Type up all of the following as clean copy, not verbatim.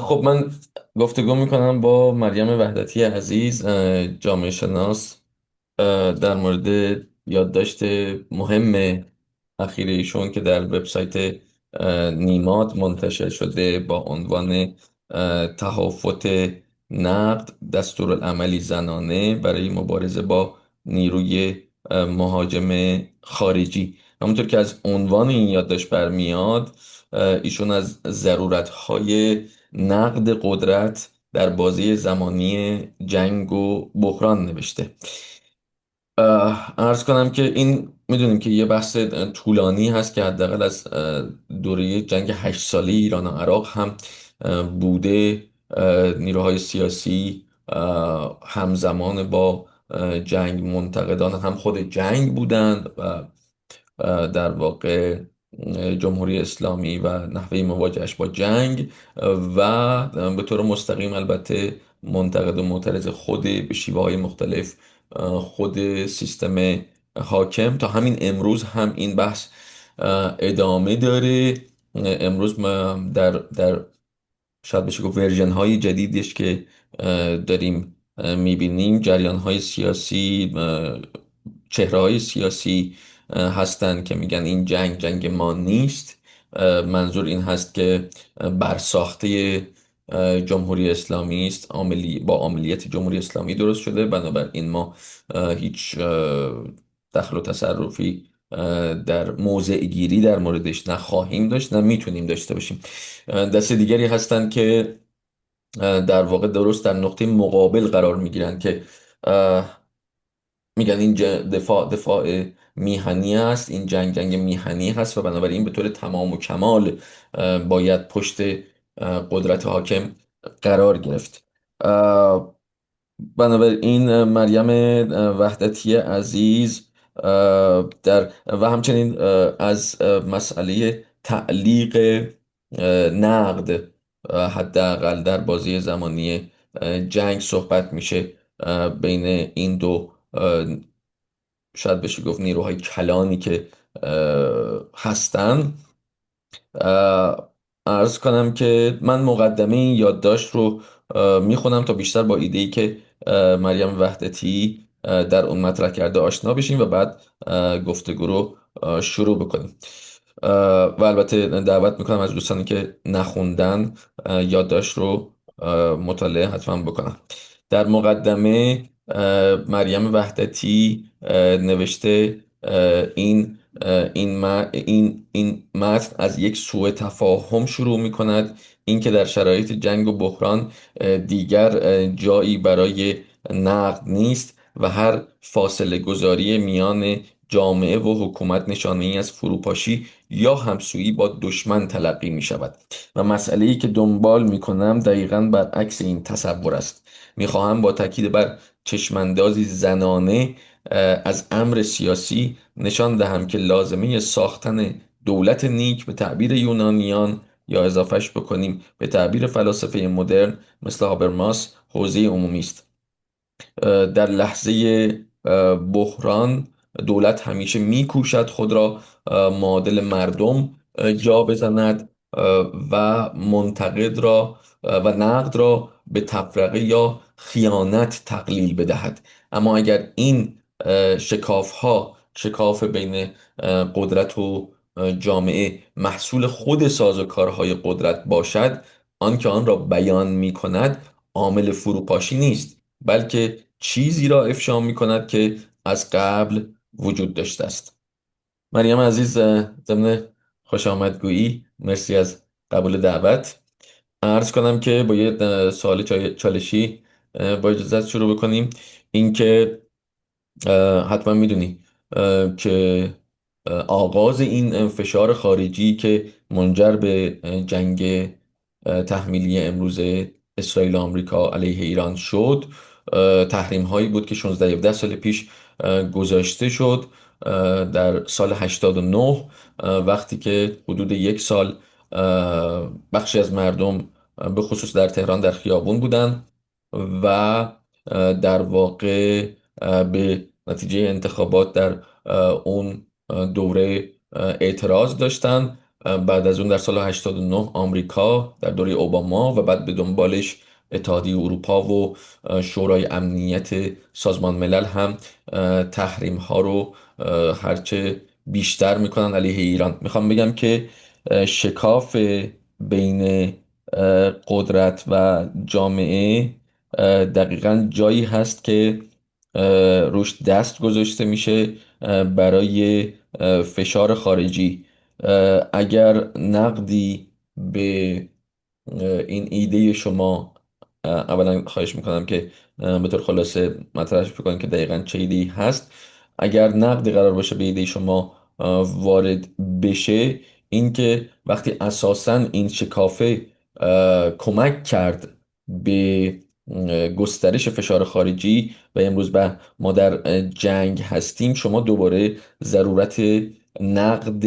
خب من گفتگو میکنم با مریم وحدتی عزیز، جامعه شناس، در مورد یادداشت مهم اخیر ایشون که در وبسایت نیماد منتشر شده با عنوان تهافت نقد دستورالعملی زنانه برای مبارزه با نیروی مهاجم خارجی. همونطور که از عنوان این یادداشت برمیاد، ایشون از ضرورت‌های نقد قدرت در بازی زمانی جنگ و بحران نوشته. عرض کنم که این میدونیم که یه بحث طولانی هست که حداقل از دوره جنگ 8 ساله ایران و عراق هم بوده. نیروهای سیاسی همزمان با جنگ منتقدان هم خود جنگ بودند و در واقع جمهوری اسلامی و نحوه مواجهش با جنگ، و به طور مستقیم البته منتقد و معترض خود به شیوه های مختلف خود سیستم حاکم. تا همین امروز هم این بحث ادامه داره. امروز ما در شاید بشه گفت ورژن های جدیدش که داریم میبینیم، جریان های سیاسی، چهره های سیاسی هستند که میگن این جنگ ما نیست. منظور این هست که برساخته جمهوری اسلامی است، با عملیات جمهوری اسلامی درست شده، بنابراین ما هیچ دخل و تصرفی در موضع گیری در موردش نخواهیم داشت، نه میتونیم داشته باشیم. دست دیگری هستند که در واقع درست در نقطه مقابل قرار میگیرند که میگن این دفاع میهنی است، این جنگ میهنی هست و بنابراین به طور تمام و کمال باید پشت قدرت حاکم قرار گرفت. بنابراین مریم وحدتی عزیز و همچنین از مسئله تعلیق نقد حداقل در بازی زمانی جنگ صحبت میشه بین این دو شاید بشه گفت نیروهای کلانی که هستن. عرض کنم که من مقدمه این یادداشت رو میخونم تا بیشتر با ایده‌ای که مریم وحدتی در اون مطرح کرده آشنا بشیم و بعد گفتگو رو شروع بکنیم. و البته دعوت میکنم از دوستانی که نخوندن یادداشت رو مطالعه حتما بکنم. در مقدمه مریم وحدتی نوشته این متن از یک سوء تفاهم شروع می کند، اینکه در شرایط جنگ و بحران دیگر جایی برای نقد نیست و هر فاصله گذاری میان جامعه و حکومت نشانه ای از فروپاشی یا همسویی با دشمن تلقی می شود و مسئله ای که دنبال می کنم دقیقاً برعکس این تصور است. می خواهم با تاکید بر چشماندازی زنانه از امر سیاسی نشان دهم که لازمه ساختن دولت نیک به تعبیر یونانیان، یا اضافهش بکنیم به تعبیر فلاسفه مدرن مثل هابرماس، حوزه عمومی است. در لحظه بحران دولت همیشه میکوشد خود را معادل مردم جا بزند و منتقد را و نقد را به تفرقه یا خیانت تقلیل بدهد. اما اگر این شکاف بین قدرت و جامعه محصول خود سازوکارهای قدرت باشد، آنکه آن را بیان می کند عامل فروپاشی نیست، بلکه چیزی را افشا می کند که از قبل وجود داشته است. مریم عزیز، ضمن خوش آمدگویی مرسی از قبول دعوت. عرض کنم که با یه سوال چالشی با اجازت شروع بکنیم. اینکه حتما میدونی که آغاز این فشار خارجی که منجر به جنگ تحمیلی امروز اسرائیل و آمریکا علیه ایران شد، تحریم هایی بود که 16-17 سال پیش گذاشته شد در سال 89، وقتی که حدود 1 سال بخشی از مردم به خصوص در تهران در خیابون بودن و در واقع به نتیجه انتخابات در اون دوره اعتراض داشتن بعد از اون در سال 89 آمریکا در دوره اوباما و بعد به دنبالش اتحادیه اروپا و شورای امنیت سازمان ملل هم تحریم ها رو هرچه بیشتر میکنن علیه ایران. میخوام بگم که شکاف بین قدرت و جامعه دقیقا جایی هست که روش دست گذاشته میشه برای فشار خارجی. اگر نقدی به این ایده شما، اولا خواهش میکنم که به طور خلاصه مطرحش بکنید که دقیقا چه ایده هست. اگر نقدی قرار باشه به ایده شما وارد بشه، اینکه وقتی اساسا این شکافه کمک کرد به گسترش فشار خارجی و امروز ما در جنگ هستیم، شما دوباره ضرورت نقد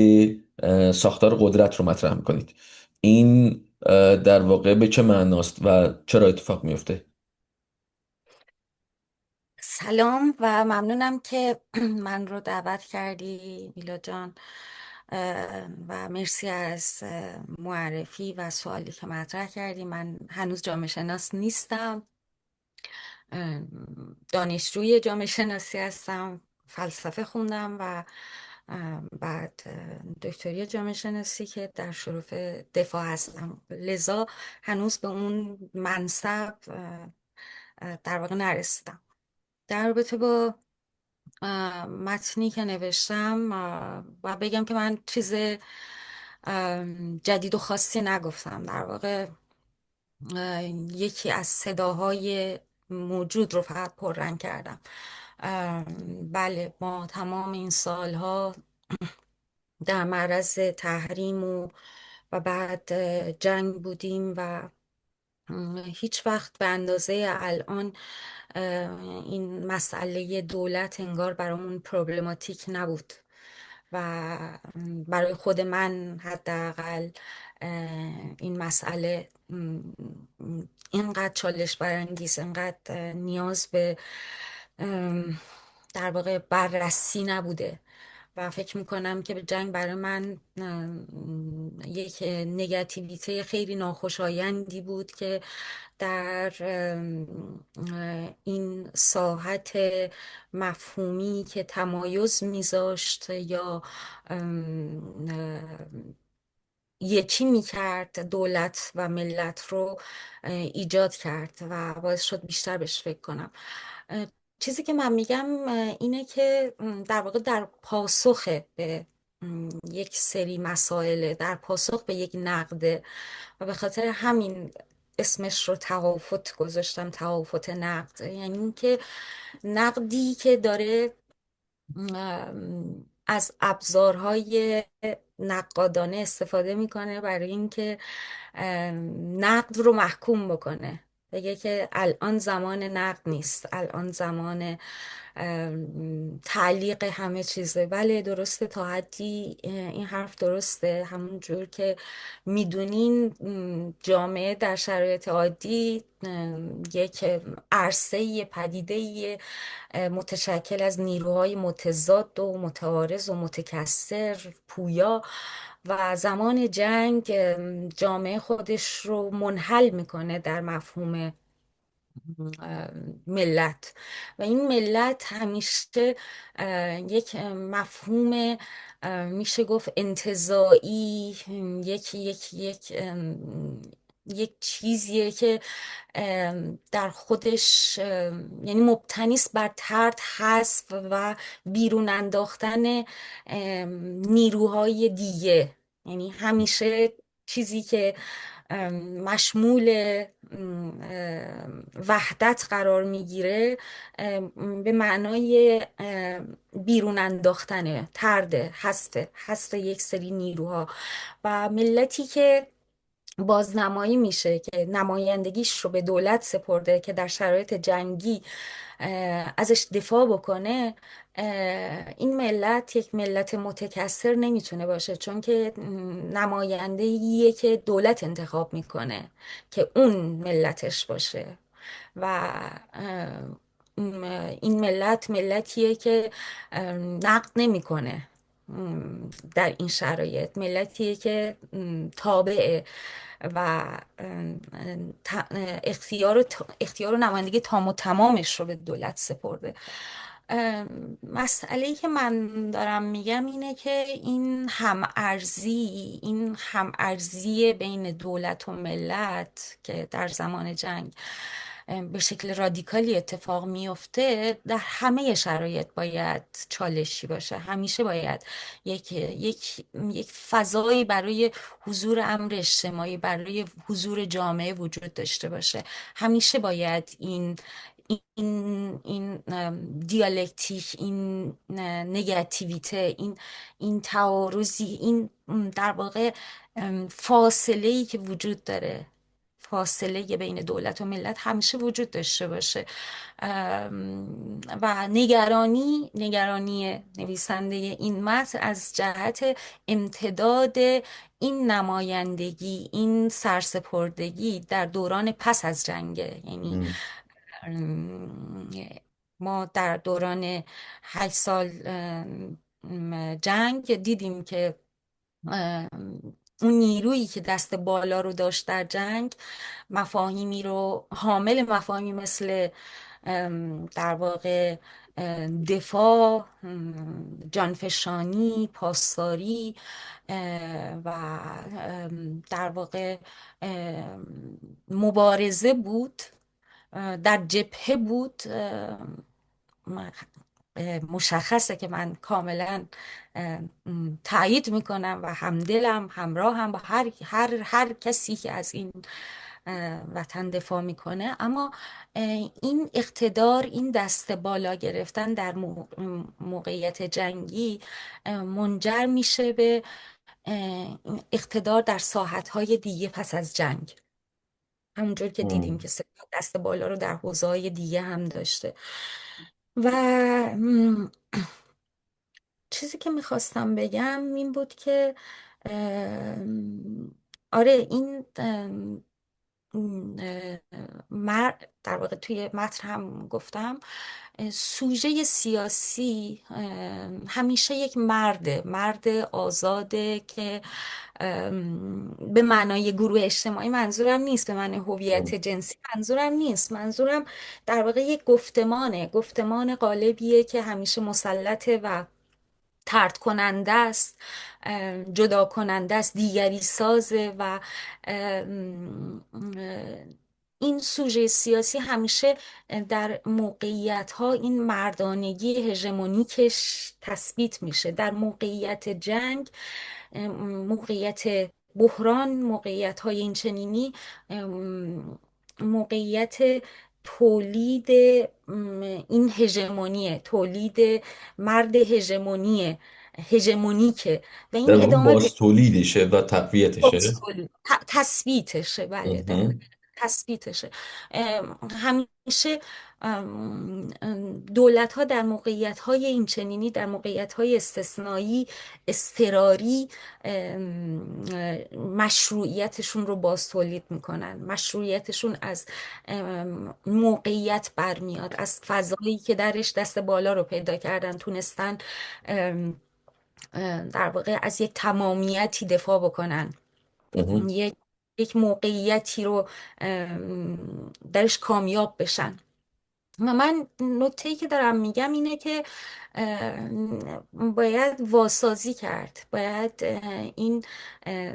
ساختار قدرت رو مطرح میکنید. این در واقع به چه معناست و چرا اتفاق میفته؟ سلام و ممنونم که من رو دعوت کردی میلا جان. و مرسی از معرفی و سوالی که مطرح کردی. من هنوز جامعه شناس نیستم، اه، دانشجوی جامعه شناسی هستم. فلسفه خوندم و بعد دکتری جامعه شناسی که در شرف دفاع هستم، لذا هنوز به اون منصب در واقع نرسیدم. در رابطه با متنی که نوشتم و بگم که من چیز جدید و خاصی نگفتم. در واقع یکی از صداهای موجود رو فقط پررنگ کردم. بله، ما تمام این سالها در معرض تحریم و بعد جنگ بودیم و هیچ وقت به اندازه الان این مسئله دولت انگار برامون پروبلماتیک نبود و برای خود من حداقل این مسئله اینقدر چالش برانگیز، اینقدر نیاز به در واقع بررسی نبوده و فکر میکنم که جنگ برای من یک نگاتیویته خیلی ناخوشایندی بود که در این ساحت مفهومی که تمایز میذاشت یا یکی میکرد دولت و ملت رو ایجاد کرد و باعث شد بیشتر بهش فکر کنم. چیزی که من میگم اینه که در واقع در پاسخ به یک سری مسائل، در پاسخ به یک نقده و به خاطر همین اسمش رو تهافت گذاشتم، تهافت نقد. یعنی اینکه نقدی که داره از ابزارهای نقادانه استفاده میکنه برای اینکه نقد رو محکوم بکنه، بگه که الان زمان نقد نیست، الان زمان تعلیق همه چیزه. بله درسته، تا حدی این حرف درسته. همون جور که میدونین جامعه در شرایط عادی یک عرصه پدیده متشکل از نیروهای متضاد و متعارض و متکثر، پویا، و زمان جنگ جامعه خودش رو منحل میکنه در مفهوم ملت و این ملت همیشه یک مفهوم میشه گفت انتزاعی، یک چیزیه که در خودش یعنی مبتنی است بر طرد، حذف و بیرون انداختن نیروهای دیگه. یعنی همیشه چیزی که مشمول وحدت قرار میگیره به معنای بیرون انداختنه، طرد، حذف یک سری نیروها. و ملتی که بازنمایی میشه که نمایندگیش رو به دولت سپرده که در شرایط جنگی ازش دفاع بکنه، این ملت یک ملت متکثر نمیتونه باشه، چون که نمایندگیه که دولت انتخاب میکنه که اون ملتش باشه. و این ملت ملتیه که نقد نمیکنه، در این شرایط، ملتیه که تابعه و اختیار و نمایندگی تام و تمامش رو به دولت سپرده. مسئله‌ای که من دارم میگم اینه که این همارزی بین دولت و ملت که در زمان جنگ به شکل رادیکالی اتفاق میفته، در همه شرایط باید چالشی باشه. همیشه باید یک فضایی برای حضور امر اجتماعی، برای حضور جامعه وجود داشته باشه. همیشه باید این دیالکتیک، این نگاتیویته، این تعارضی، این در واقع فاصله ای که وجود داره، فاصله بین دولت و ملت همیشه وجود داشته باشه. و نگرانی نویسنده این متن از جهت امتداد این نمایندگی، این سرسپردگی در دوران پس از جنگه. یعنی ام. ما در دوران 8 سال جنگ دیدیم که اون نیرویی که دست بالا رو داشت در جنگ، مفاهیمی رو حامل مفاهیمی مثل در واقع دفاع، جانفشانی، پاسداری و در واقع مبارزه بود، در جبهه بود. مشخصه که من کاملا تایید میکنم و همدلم، همراهم با هر کسی که از این وطن دفاع میکنه. اما این اقتدار، این دست بالا گرفتن در موقعیت جنگی منجر میشه به اقتدار در ساحتهای دیگه پس از جنگ، همونجور که دیدیم که ام. سپاه دست بالا رو در حوزه‌های دیگه هم داشته. و چیزی که میخواستم بگم این بود که آره، در واقع توی متن هم گفتم، سوژه سیاسی همیشه یک مرد آزاده که به معنای گروه اجتماعی منظورم نیست، به معنای هویت ام. جنسی منظورم نیست، منظورم در واقع یک گفتمان قالبیه که همیشه مسلطه و طرد کننده است، جدا کننده است، دیگری سازه. و این سوژه سیاسی همیشه در موقعیت ها این مردانگی هژمونیکش تثبیت میشه. در موقعیت جنگ، موقعیت بحران، موقعیت های این چنینی، موقعیت تولید این هژمونیه، تولید مرد هژمونیکه و در این واقع ادامه باز تولیدشه و تقویتشه. تثبیتشه. بله دقیقا مهم. تثبیتشه. همیشه دولت ها در موقعیت های این چنینی، در موقعیت های استثنایی، اضطراری، مشروعیتشون رو باز تولید میکنن. مشروعیتشون از موقعیت برمیاد، از فضایی که درش دست بالا رو پیدا کردن، تونستن در واقع از یک تمامیتی دفاع بکنن، مهم. یک یک موقعیتی رو درش کامیاب بشن. و من نکته‌ای که دارم میگم اینه که باید واسازی کرد، باید این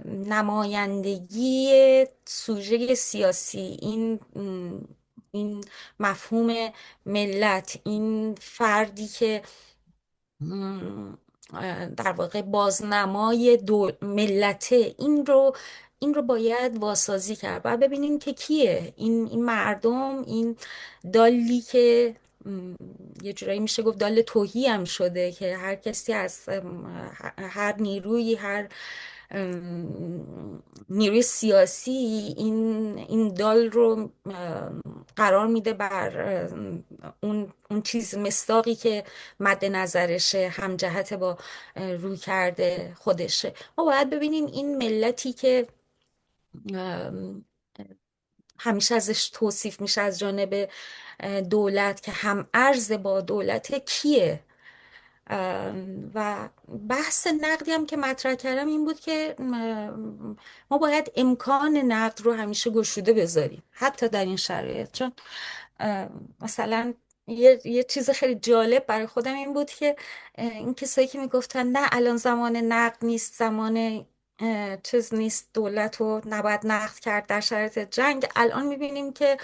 نمایندگی سوژه سیاسی، این مفهوم ملت، این فردی که در واقع بازنمای ملته، این رو باید واسازی کرد و ببینیم که کیه این مردم، این دالی که یه جورایی میشه گفت دال توهی هم شده، که هر کسی از هر نیرویی، هر نیروی سیاسی این دال رو قرار میده بر اون چیز مصداقی که مد نظرشه، هم جهت با روی کرده خودشه. ما باید ببینیم این ملتی که همیشه ازش توصیف میشه از جانب دولت که هم ارز با دولت، کیه؟ و بحث نقدی هم که مطرح کردم این بود که ما باید امکان نقد رو همیشه گشوده بذاریم حتی در این شرایط. چون مثلا یه چیز خیلی جالب برای خودم این بود که این کسایی که میگفتن نه الان زمان نقد نیست، زمان چیز نیست، دولت رو نباید نقد کرد در شرایط جنگ، الان میبینیم که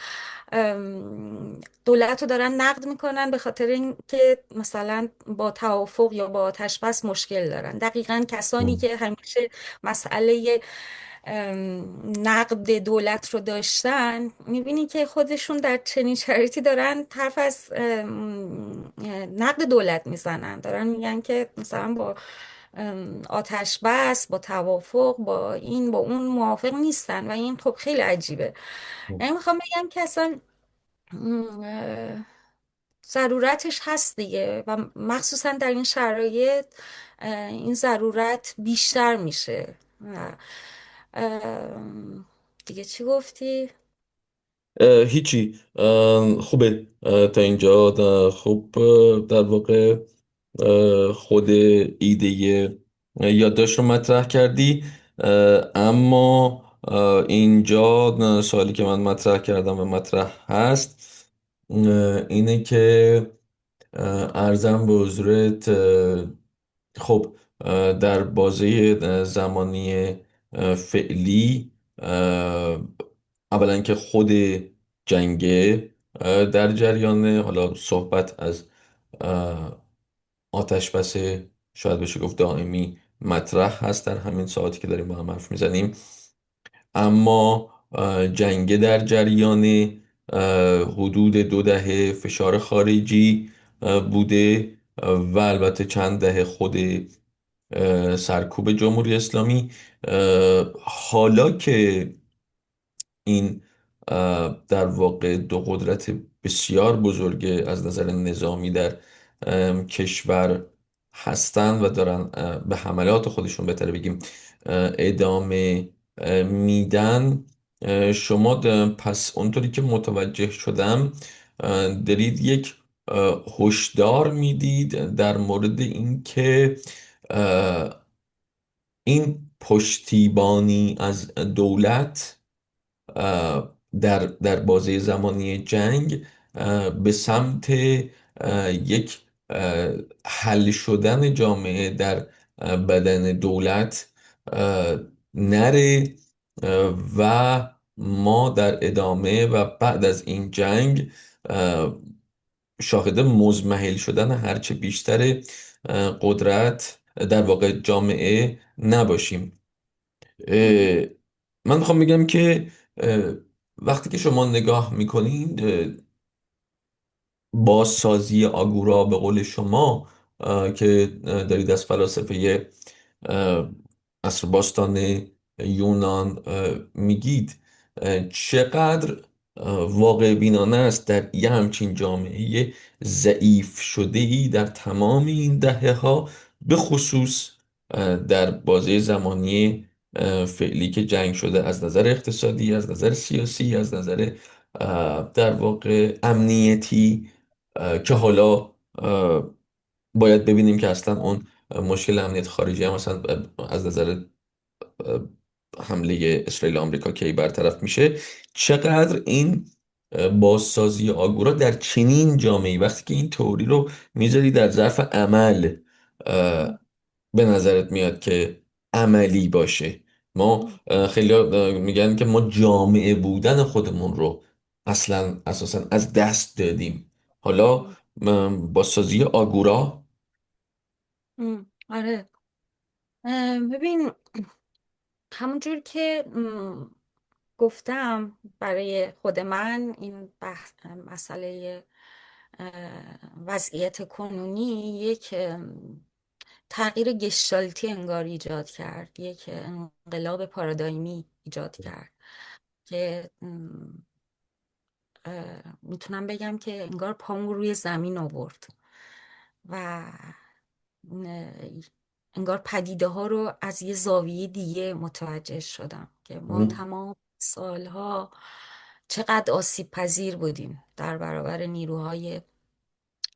دولت رو دارن نقد میکنن به خاطر اینکه مثلا با توافق یا با آتش بس مشکل دارن. دقیقا کسانی که همیشه مسئله نقد دولت رو داشتن میبینی که خودشون در چنین شرایطی دارن حرف از نقد دولت میزنن، دارن میگن که مثلا با آتش بس، با توافق، با این با اون موافق نیستن و این خب خیلی عجیبه. یعنی میخوام بگم که اصلا اه، ضرورتش هست دیگه و مخصوصا در این شرایط این ضرورت بیشتر میشه. اه، دیگه چی گفتی؟ هیچی. خوبه تا اینجا. خوب. در واقع خود ایده یادداشت رو مطرح کردی. اما اینجا سوالی که من مطرح کردم و مطرح هست اینه که ارزم به حضورت، خب در بازه زمانی فعلی، اولا که خود جنگه در جریانه. حالا صحبت از آتش بس شاید بشه گفت دائمی مطرح هست در همین ساعتی که داریم با هم حرف میزنیم. اما جنگ در جریان، حدود 2 دهه فشار خارجی بوده و البته چند دهه خود سرکوب جمهوری اسلامی. حالا که این در واقع دو قدرت بسیار بزرگ از نظر نظامی در کشور هستند و دارن به حملات خودشون، بهتره بگیم، ادامه میدن. شما پس اونطوری که متوجه شدم دارید یک هشدار میدید در مورد اینکه این پشتیبانی از دولت در بازه زمانی جنگ به سمت یک حل شدن جامعه در بدن دولت نره و ما در ادامه و بعد از این جنگ شاهد مزمحل شدن هرچه بیشتر قدرت، در واقع جامعه، نباشیم. اه، من میخوام بگم که وقتی که شما نگاه میکنید، بازسازی آگورا به قول شما که دارید از فلاسفه اه، عصر باستان یونان میگید، چقدر واقع بینانه است در یه همچین جامعه ضعیف شده ای در تمام این دهه ها، به خصوص در بازه زمانی فعلی که جنگ شده، از نظر اقتصادی، از نظر سیاسی، از نظر در واقع امنیتی، که حالا باید ببینیم که اصلا اون مشکل امنیت خارجی هم مثلا از نظر اه، حمله اسرائیل و آمریکا کی برطرف میشه. چقدر این بازسازی آگورا در چنین جامعه، وقتی که این تئوری رو میذاری در ظرف عمل، به نظرت میاد که عملی باشه؟ ما خیلی میگن که ما جامعه بودن خودمون رو اصلا اساسا از دست دادیم. حالا با سازی آگورا. آره. ببین، همونجور که گفتم برای خود من این بحث مسئله وضعیت کنونی یک تغییر گشتالتی انگار ایجاد کرد، یک انقلاب پارادایمی ایجاد کرد که میتونم بگم که انگار پامو روی زمین آورد و انگار پدیده ها رو از یه زاویه دیگه متوجه شدم که ما تمام سالها چقدر آسیب پذیر بودیم در برابر نیروهای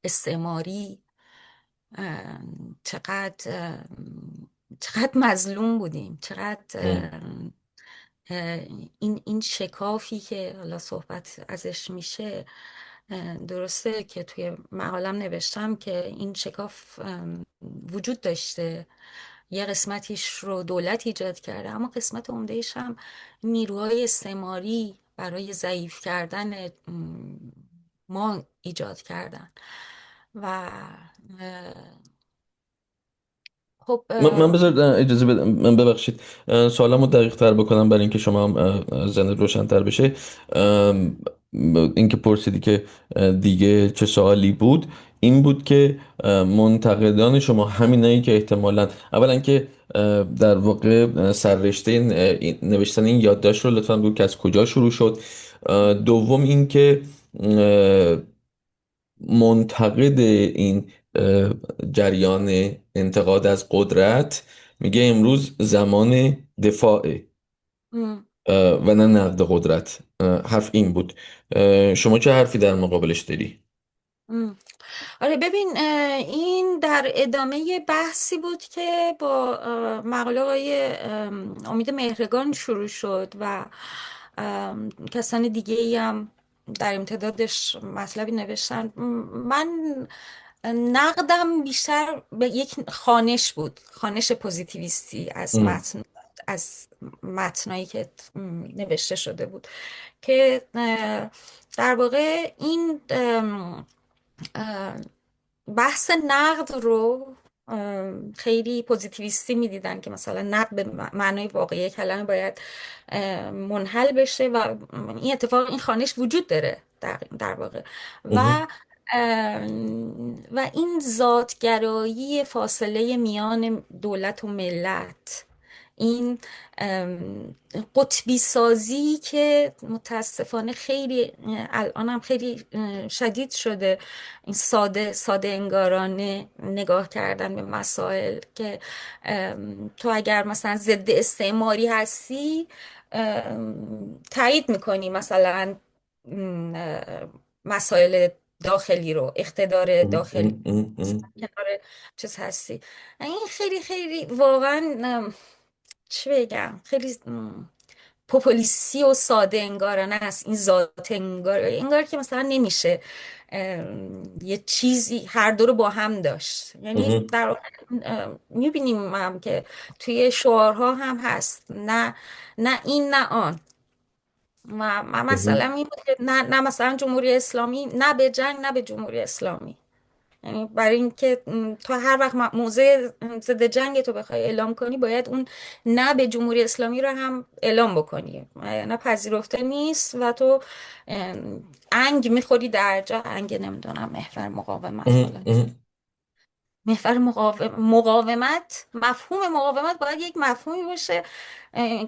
استعماری اه، چقدر چقدر مظلوم بودیم، چقدر ام. اه، این شکافی که حالا صحبت ازش میشه، درسته که توی مقالم نوشتم که این شکاف وجود داشته، یه قسمتیش رو دولت ایجاد کرده، اما قسمت عمدهش هم نیروهای استعماری برای ضعیف کردن ما ایجاد کردن. و خب من بذار اجازه بدم، من ببخشید سوالمو دقیق تر بکنم برای اینکه شما هم ذهنت روشن تر بشه. ام، اینکه پرسیدی که دیگه چه سوالی بود، این بود که منتقدان شما همینایی که احتمالاً اولا که در واقع سررشته نوشتن این یادداشت رو لطفا بگو که از کجا شروع شد. دوم اینکه منتقد این جریان انتقاد از قدرت میگه امروز زمان دفاعه م. و نه نقد قدرت. حرف این بود. شما چه حرفی در مقابلش داری؟ م. آره ببین، این در ادامه بحثی بود که با مقاله آقای امید مهرگان شروع شد و کسان دیگه ای هم در امتدادش مطلبی نوشتن. من نقدم بیشتر به یک خانش بود، خانش پوزیتیویستی ام. از متنایی که نوشته شده بود، که در واقع این بحث نقد رو خیلی پوزیتیویستی میدیدن، که مثلا نقد به معنای واقعی کلمه باید منحل بشه و این اتفاق، این خانش وجود داره در واقع. مهم. و و این ذاتگرایی فاصله میان دولت و ملت، این قطبی سازی که متاسفانه خیلی الان هم خیلی شدید شده، این ساده انگارانه نگاه کردن به مسائل، که تو اگر مثلا ضد استعماری هستی تایید میکنی مثلا مسائل داخلی رو، اقتدار ام. داخلی، ام. ام. ام. کنار چیز هستی. این خیلی خیلی واقعا چی بگم، خیلی پوپولیستی و ساده انگارانه است، این ذات انگار که مثلا نمیشه یه چیزی هر دو رو با هم داشت. یعنی مهم. در میبینیم هم که توی شعارها هم هست، نه نه این نه آن. و مهم. مثلا این بود که نه مثلا جمهوری اسلامی، نه به جنگ نه به جمهوری اسلامی. یعنی برای اینکه تو هر وقت موضع ضد جنگ تو بخوای اعلام کنی، باید اون نه به جمهوری اسلامی رو هم اعلام بکنی، نه پذیرفته نیست و تو انگ میخوری در جا، انگ نمیدونم محور مقاومت، مهم. حالا مهم. محور مقاومت، مفهوم مقاومت باید یک مفهومی باشه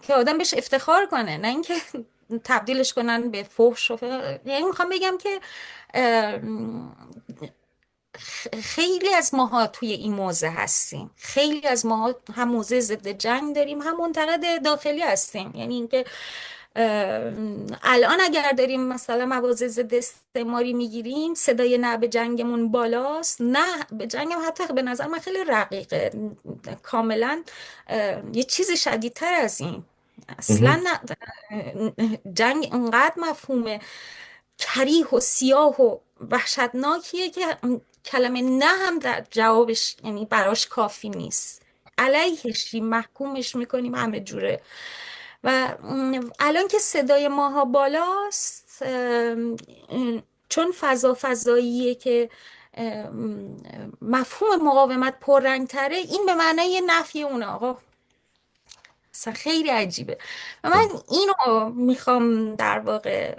که آدم بهش افتخار کنه، نه اینکه تبدیلش کنن به فحش و یعنی میخوام بگم که خیلی از ماها توی این موضع هستیم، خیلی از ماها هم موضع ضد جنگ داریم، هم منتقد داخلی هستیم. یعنی اینکه الان اگر داریم مثلا مواضع ضد استعماری میگیریم، صدای نه به جنگمون بالاست، نه به جنگم حتی به نظر من خیلی رقیقه، کاملا یه چیزی شدیدتر از این. اصلا مهم. نه، جنگ انقدر مفهومه کریه و سیاه و وحشتناکیه که کلمه نه هم در جوابش، یعنی براش کافی نیست، علیهش محکومش میکنیم همه جوره. و الان که صدای ماها بالاست، چون فضاییه که مفهوم مقاومت پررنگتره، این به معنای نفی اونه آقا. اصلا خیلی عجیبه. و من اینو میخوام در واقع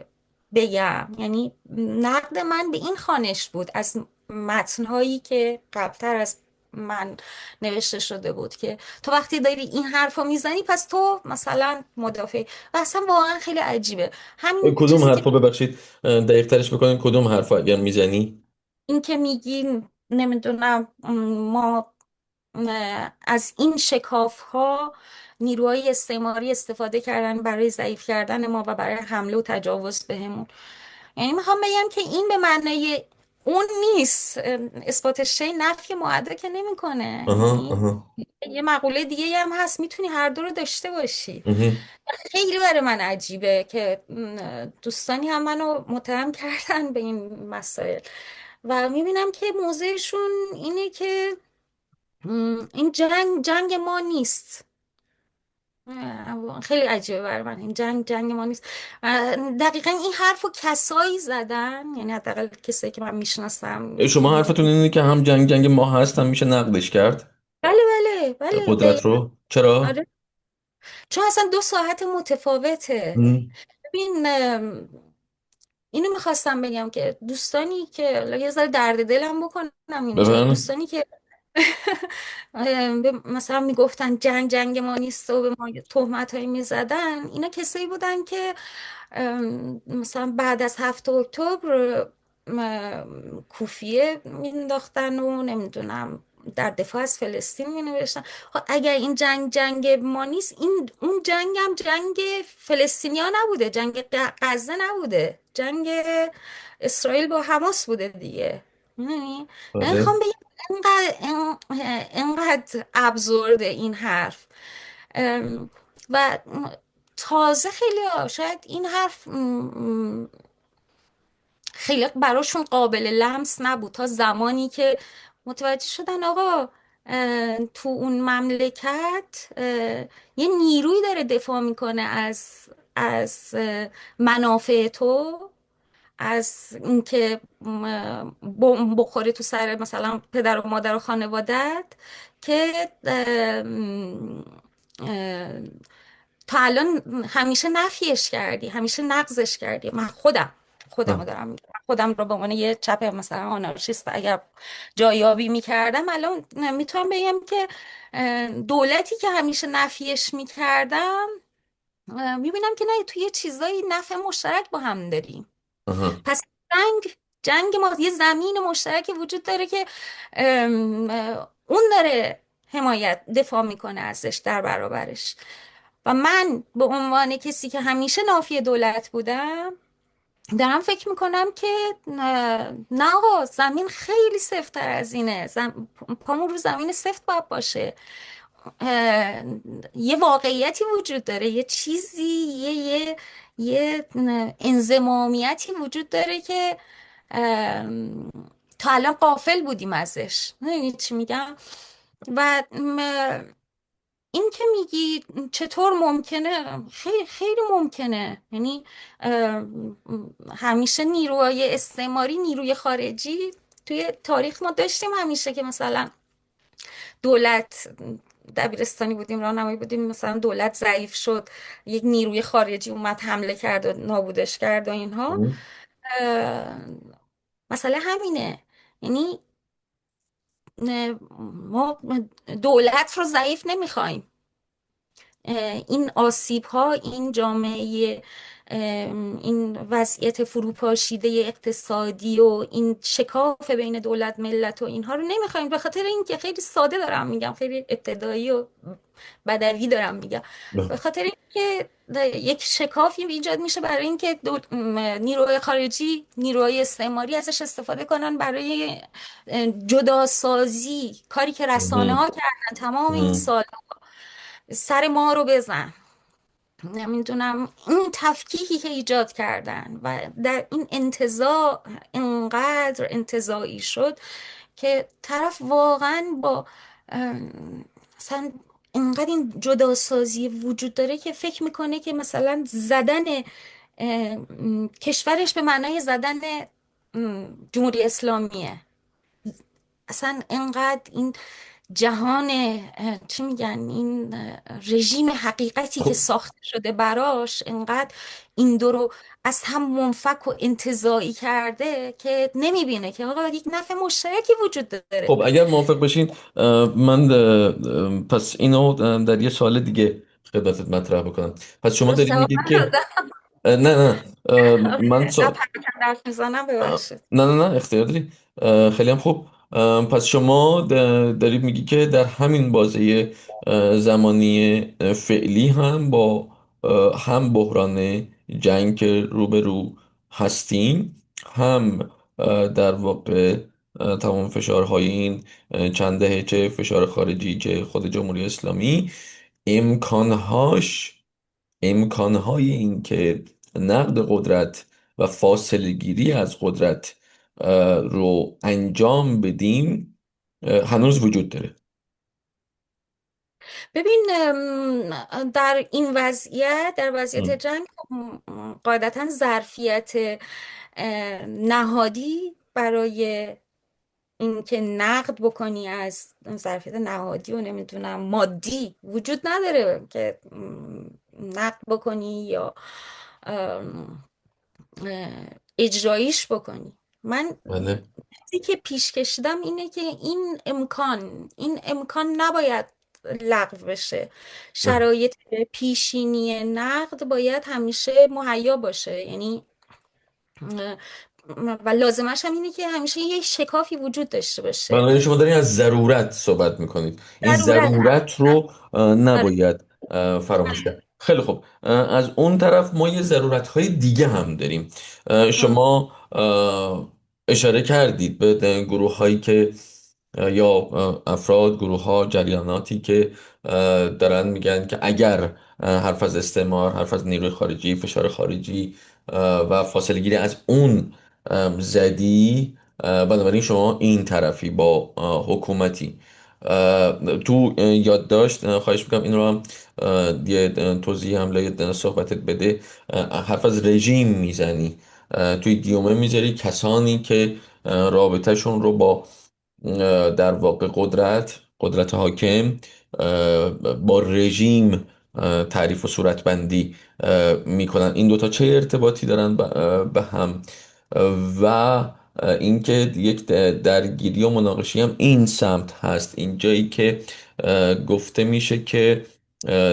بگم، یعنی نقد من به این خوانش بود از متنهایی که قبلتر از من نوشته شده بود، که تو وقتی داری این حرف رو میزنی پس تو مثلا مدافع. و اصلا واقعا خیلی عجیبه همین کدوم چیزی که حرفا ببخشید دقیق ترش بکنین، کدوم حرفا اگر میزنی؟ این که میگی نمیدونم ما از این شکاف ها نیروهای استعماری استفاده کردن برای ضعیف کردن ما و برای حمله و تجاوز بهمون. یعنی میخوام بگم که این به معنای اون نیست. اثبات شی نفی معدا که نمیکنه. آها یعنی آها. یه مقوله دیگه هم هست، میتونی هر دو رو داشته باشی. مهم. خیلی برای من عجیبه که دوستانی هم منو متهم کردن به این مسائل و میبینم که موضعشون اینه که این جنگ ما نیست. خیلی عجیبه برای من، این جنگ ما نیست. دقیقا این حرف رو کسایی زدن، یعنی حداقل کسایی که من میشناسم. شما حرفتون اینه که هم جنگ ما هست، هم میشه نقدش کرد بله بله بله قدرت دقیقا. رو. چرا؟ آره، چون اصلا دو ساعت متفاوته. مم. ببین، اینو میخواستم بگم که دوستانی که حالا یه ذره درد دلم بکنم اینجا، بفرمایید. دوستانی که مثلا میگفتن جنگ ما نیست و به ما تهمت هایی میزدن، اینا کسایی بودن که مثلا بعد از 7 اکتبر کوفیه مینداختن و نمیدونم در دفاع از فلسطین می نوشتن. اگر این جنگ ما نیست، این اون جنگ هم جنگ فلسطینیا نبوده، جنگ غزه نبوده، جنگ اسرائیل با حماس بوده دیگه. می‌دونی؟ من بله. میخوام بگم اینقدر ابزورده این حرف. و تازه خیلی شاید این حرف خیلی براشون قابل لمس نبود تا زمانی که متوجه شدن آقا تو اون مملکت یه نیروی داره دفاع میکنه از منافع تو، از اینکه بمب بخوره تو سر مثلا پدر و مادر و خانوادت، که اه، تا الان همیشه نفیش کردی، همیشه نقضش کردی. من خودم رو آه. دارم میگم، خودم رو به عنوان یه چپ مثلا آنارشیست اگر جایابی میکردم الان میتونم بگم که دولتی که همیشه نفیش میکردم، میبینم که نه، توی یه چیزایی نفع مشترک با هم داریم. آها. پس جنگ ما یه زمین مشترکی وجود داره که اون داره دفاع میکنه ازش در برابرش. و من به عنوان کسی که همیشه نافی دولت بودم دارم فکر میکنم که نه آقا، زمین خیلی سفت‌تر از اینه. پامون رو زمین سفت باید باشه. اه، یه واقعیتی وجود داره، یه چیزی، یه انضمامیتی وجود داره که تا الان غافل بودیم ازش. می‌دونی چی میگم؟ و این که میگی چطور ممکنه، خیلی خیلی ممکنه. یعنی اه، همیشه نیروهای استعماری، نیروی خارجی توی تاریخ ما داشتیم همیشه، که مثلا دولت، دبیرستانی بودیم راهنمایی بودیم، مثلا دولت ضعیف شد، یک نیروی خارجی اومد حمله کرد و نابودش کرد و اینها. مم. اه، مسئله همینه. یعنی ما دولت رو ضعیف نمیخوایم. این آسیب ها، این جامعه، این وضعیت فروپاشیده اقتصادی و این شکاف بین دولت ملت و اینها رو نمیخوایم. به خاطر اینکه خیلی ساده دارم میگم، خیلی ابتدایی و بدوی دارم میگم، به خاطر اینکه یک شکافی ایجاد میشه برای اینکه نیروهای خارجی، نیروهای استعماری ازش استفاده کنن برای جداسازی، کاری که رسانه ها مهم. کردن تمام این مهم. سال، سر ما رو بزن. نمیدونم این تفکیکی که ایجاد کردن و در این انتزاع اینقدر انتزاعی شد که طرف واقعا با مثلا اینقدر این جداسازی وجود داره که فکر میکنه که مثلا زدن کشورش به معنای زدن جمهوری اسلامیه. اصلا انقدر این جهان چی میگن، این رژیم حقیقتی که خب ساخته شده براش، انقدر این دو رو از هم منفک و انتزاعی کرده که نمیبینه که آقا یک نفع مشترکی وجود داره. خب اگر موافق باشین، من پس اینو در یه سال دیگه خدمتت مطرح بکنم. پس شما باش، دارید جواب میگید که ندادم. نه نه، من پرکنده حرف میزنم، ببخشید. نه نه نه، اختیار داری. خیلی هم خوب. پس شما دارید میگی که در همین بازه زمانی فعلی هم با هم بحران جنگ که روبرو هستیم، هم در واقع تمام فشارهای این چند دهه، چه فشار خارجی چه خود جمهوری اسلامی، امکانهاش امکانهای این که نقد قدرت و فاصله گیری از قدرت رو انجام بدیم هنوز وجود داره. ببین، در این وضعیت، در وضعیت م. جنگ، قاعدتا ظرفیت نهادی برای اینکه نقد بکنی از ظرفیت نهادی و نمیدونم مادی وجود نداره که نقد بکنی یا اجراییش بکنی. من بله. چیزی که پیش کشیدم اینه که این امکان نباید لغو بشه. نه. شرایط پیشینی نقد باید همیشه مهیا باشه، یعنی اه، و لازمش هم اینه که همیشه یه شکافی وجود داشته باشه. بنابراین شما دارین از ضرورت صحبت میکنید، این ضرورت ضرورت هم. رو آره. نباید فراموش کرد. خیلی خوب. از اون طرف ما یه ضرورت های دیگه هم داریم. ام. شما اشاره کردید به گروه هایی که یا افراد، گروه ها، جریاناتی که دارن میگن که اگر حرف از استعمار، حرف از نیروی خارجی، فشار خارجی و فاصله گیری از اون زدی، بنابراین شما این طرفی با حکومتی. تو یادداشت خواهش میکنم این رو هم یه توضیح هم لایه صحبتت بده. حرف از رژیم میزنی، توی دیومه میذاری کسانی که رابطهشون رو با در واقع قدرت حاکم با رژیم تعریف و صورتبندی میکنن. این دوتا چه ارتباطی دارن به هم؟ و اینکه یک درگیری و مناقشی هم این سمت هست، این جایی که گفته میشه که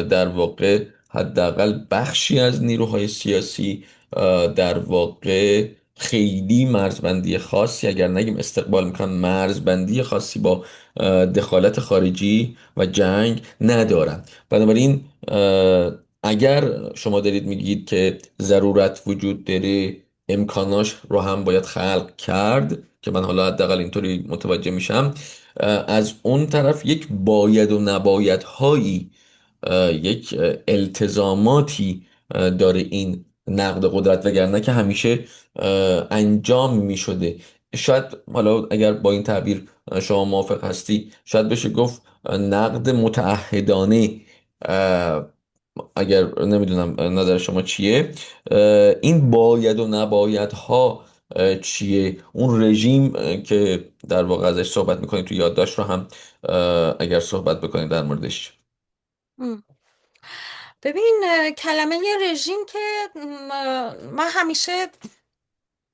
در واقع حداقل بخشی از نیروهای سیاسی در واقع خیلی مرزبندی خاصی، اگر نگیم استقبال میکنن، مرزبندی خاصی با دخالت خارجی و جنگ ندارن. بنابراین اگر شما دارید میگید که ضرورت وجود داره، امکاناش رو هم باید خلق کرد، که من حالا حداقل اینطوری متوجه میشم، از اون طرف یک باید و نباید هایی، یک التزاماتی داره این نقد قدرت، وگرنه که همیشه انجام می شده. شاید حالا اگر با این تعبیر شما موافق هستی، شاید بشه گفت نقد متعهدانه. اگر نمیدونم نظر شما چیه، این باید و نباید ها چیه؟ اون رژیم که در واقع ازش صحبت میکنید تو یادداشت رو هم اگر صحبت بکنید در موردش. ام. ببین، کلمه رژیم که من همیشه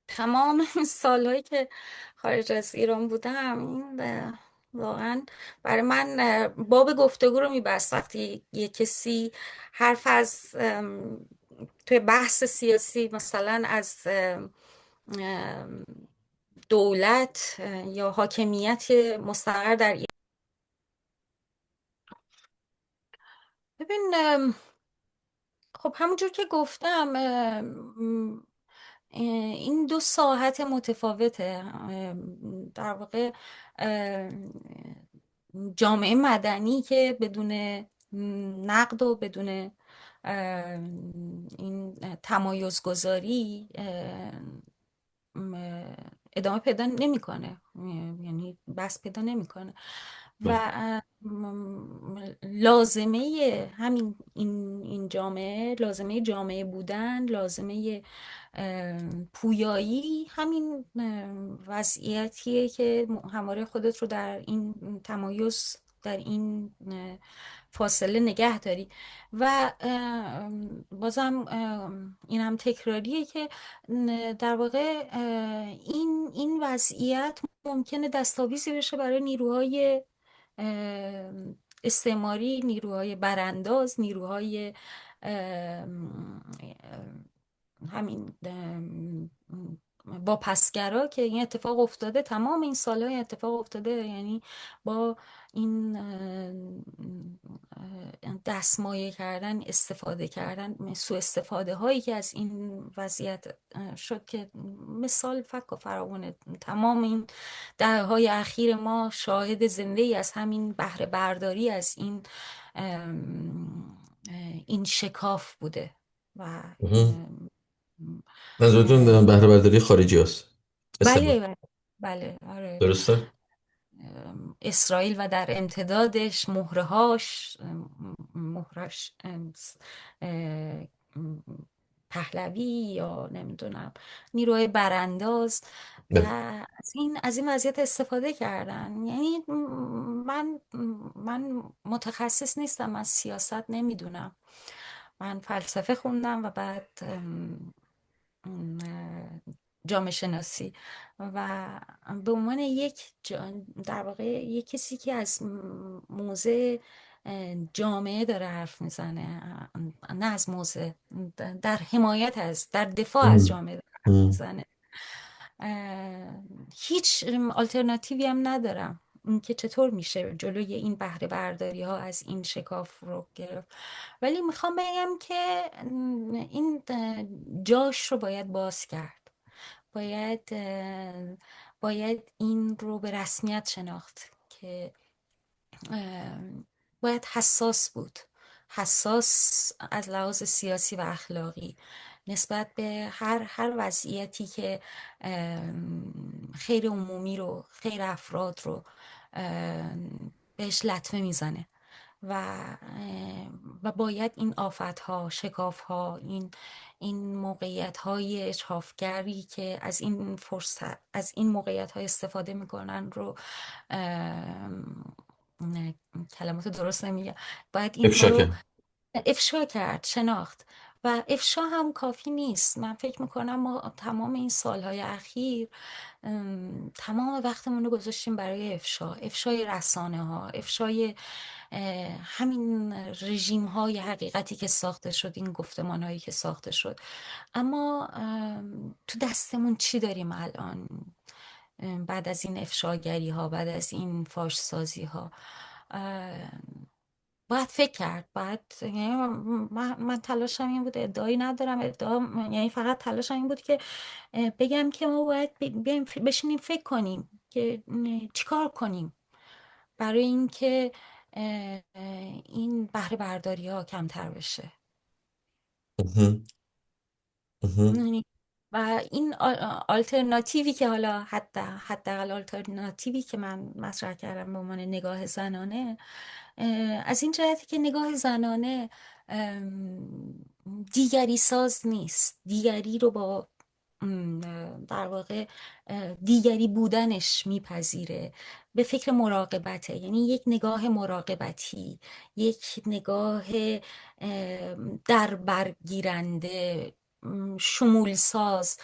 تمام این سالهایی که خارج از ایران بودم، این واقعا برای من باب گفتگو رو میبست وقتی یه کسی حرف از توی بحث سیاسی مثلا از دولت یا حاکمیت مستقر در ایران. ببین، خب همونجور که گفتم، این دو ساحت متفاوته. در واقع جامعه مدنی که بدون نقد و بدون این تمایزگذاری ادامه پیدا نمیکنه، یعنی بس پیدا نمیکنه. و لازمه همین این جامعه، لازمه جامعه بودن، لازمه پویایی، همین وضعیتیه که همواره خودت رو در این تمایز، در این فاصله نگه داری. و بازم این هم تکراریه که در واقع این وضعیت ممکنه دستاویزی بشه برای نیروهای استعماری، نیروهای برانداز، نیروهای همین با پسگرا، که این اتفاق افتاده، تمام این سالها این اتفاق افتاده. یعنی با این دستمایه کردن، استفاده کردن، سوء استفاده هایی که از این وضعیت شد که مثال فک و فراوونه. تمام این دهه های اخیر ما شاهد زنده ای از همین بهره برداری از این این شکاف بوده و مهم. منظورتون بهره برداری خارجی هست؟ بله استقلال. بله بله آره. درسته؟ اسرائیل و در امتدادش مهرش پهلوی یا نمیدونم نیروهای برانداز و بله. از این وضعیت استفاده کردن. یعنی من متخصص نیستم، از سیاست نمیدونم. من فلسفه خوندم و بعد جامعه شناسی و به عنوان در واقع یک کسی که از موضع جامعه داره حرف میزنه، نه از موضع، در حمایت از، در دفاع از مهم. جامعه داره حرف مهم. میزنه. هیچ آلترناتیوی هم ندارم اینکه چطور میشه جلوی این بهره برداری ها از این شکاف رو گرفت. ولی میخوام بگم که این جاش رو باید باز کرد. باید این رو به رسمیت شناخت که باید حساس بود، حساس از لحاظ سیاسی و اخلاقی نسبت به هر وضعیتی که خیر عمومی رو، خیر افراد رو بهش لطمه میزنه و باید این آفتها، شکافها، این موقعیت های اشرافگری که از این فرصت، از این موقعیت های استفاده میکنن رو کلمات درست نمیگم، باید اینها افشا رو کرد. افشا کرد، شناخت. و افشا هم کافی نیست. من فکر میکنم ما تمام این سالهای اخیر تمام وقتمون رو گذاشتیم برای افشای رسانه ها، افشای همین رژیم های حقیقتی که ساخته شد، این گفتمان هایی که ساخته شد. اما تو دستمون چی داریم الان؟ بعد از این افشاگری ها، بعد از این فاش سازی ها باید فکر کرد. یعنی من تلاشم این بود، ادعایی ندارم، یعنی فقط تلاشم این بود که بگم که ما باید بیایم بشینیم فکر کنیم که چیکار کنیم برای اینکه این بهره برداری ها کمتر بشه. مهم. مهم. می‌دونی؟ و این آلترناتیوی که حالا حداقل آلترناتیوی که من مطرح کردم به عنوان نگاه زنانه، از این جهتی که نگاه زنانه دیگری ساز نیست، دیگری رو با در واقع دیگری بودنش میپذیره، به فکر مراقبته. یعنی یک نگاه مراقبتی، یک نگاه در برگیرنده، شمول ساز.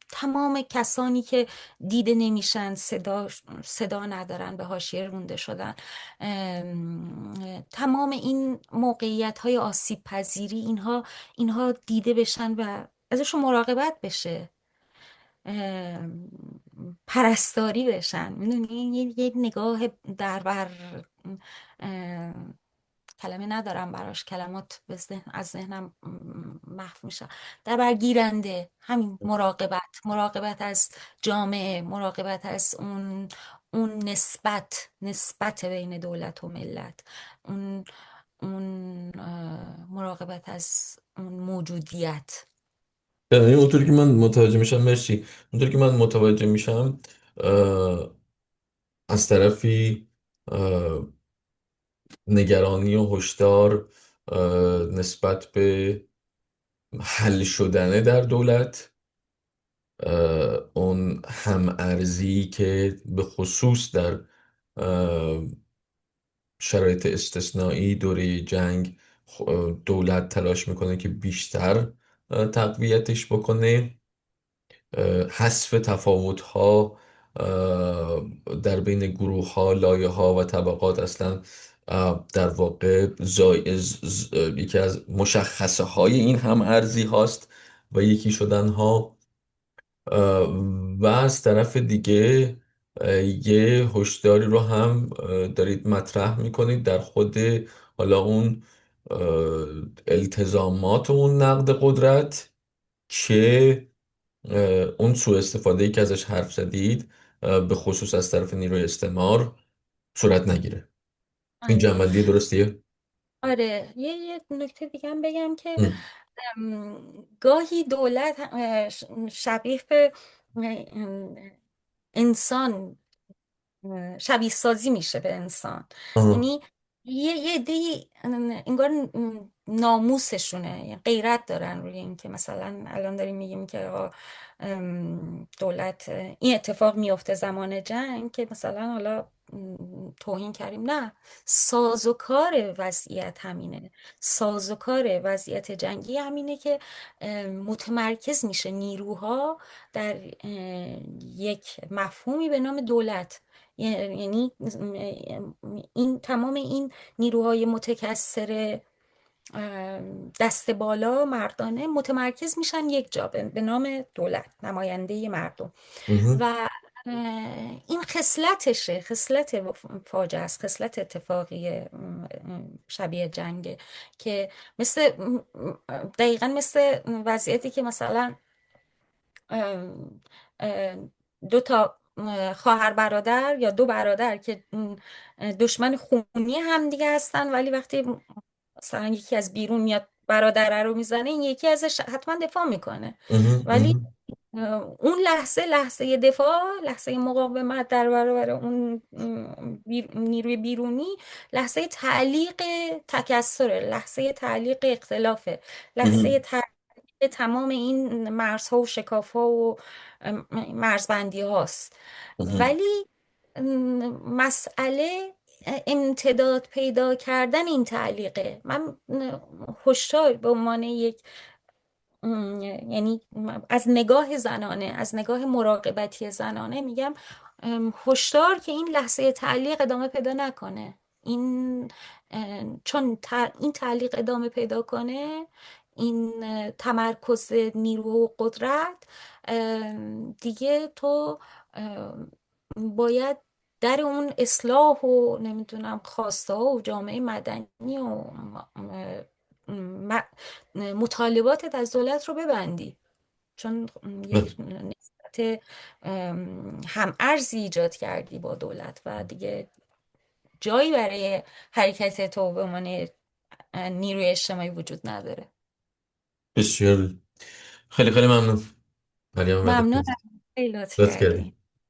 تمام کسانی که دیده نمیشن، صدا ندارن، به حاشیه رونده شدن، تمام این موقعیت های آسیب پذیری، اینها دیده بشن و ازشون مراقبت بشه، پرستاری بشن. میدونی، یک نگاه در بر کلمه ندارم براش، کلمات از ذهنم محو میشه. در برگیرنده، همین مراقبت از جامعه، مراقبت از اون نسبت بین دولت و ملت، اون مراقبت از اون موجودیت. یعنی اونطور که من متوجه میشم، مرسی، اونطور که من متوجه میشم، از طرفی نگرانی و هشدار نسبت به حل شدنه در دولت، اون همارزی که به خصوص در شرایط استثنایی دوره جنگ دولت تلاش میکنه که بیشتر تقویتش بکنه، حذف تفاوت‌ها در بین گروه‌ها، لایه‌ها و طبقات اصلا در واقع یکی از مشخصه های این هم ارزی هاست و یکی شدن ها. و از طرف دیگه یه هشداری رو هم دارید مطرح میکنید در خود حالا اون اه، التزامات و اون نقد قدرت، که اون سوء استفاده ای که ازش حرف زدید به خصوص از طرف نیروی استعمار صورت نگیره. این آره. جنبندی درستیه؟ آره، یه نکته دیگه هم بگم که ام. گاهی دولت شبیه به انسان شبیه سازی میشه به انسان. آها. یعنی یه عده‌ای انگار ناموسشونه، یعنی غیرت دارن روی این که مثلا الان داریم میگیم که آقا دولت این اتفاق میفته زمان جنگ که مثلا حالا توهین کردیم، نه، سازوکار وضعیت همینه. سازوکار وضعیت جنگی همینه که متمرکز میشه نیروها در یک مفهومی به نام دولت. یعنی این تمام این نیروهای متکثر دست بالا مردانه متمرکز میشن یک جا به نام دولت، نماینده مردم. مهم. و این خصلتشه، خصلت فاجعه است، خصلت اتفاقی شبیه جنگه که مثل دقیقا مثل وضعیتی که مثلا ام، دو تا خواهر برادر یا دو برادر که دشمن خونی هم دیگه هستن، ولی وقتی مثلا یکی از بیرون میاد برادره رو میزنه، این یکی ازش حتما دفاع میکنه. مهم. ولی مهم. اون لحظه، لحظه دفاع، لحظه مقاومت در برابر اون نیروی بیرونی، لحظه تعلیق تکثر، لحظه تعلیق اختلافه، لحظه مهم. تمام این مرزها و شکافها و مرزبندی هاست. مهم. ولی مسئله امتداد پیدا کردن این تعلیقه. من هشدار به عنوان یک یعنی از نگاه زنانه، از نگاه مراقبتی زنانه میگم هشدار که این لحظه تعلیق ادامه پیدا نکنه. این چون این تعلیق ادامه پیدا کنه، این تمرکز نیرو و قدرت، دیگه تو باید در اون اصلاح و نمیدونم خواسته ها و جامعه مدنی و م- مطالباتت از دولت رو ببندی، چون یک نسبت هم ارزی ایجاد کردی با دولت و دیگه جایی برای حرکت تو به عنوان نیروی اجتماعی وجود نداره. بسیار. خیلی خیلی ممنون مریم ممنونم، مدنی. خیلی لطف لطف کردی. کردی.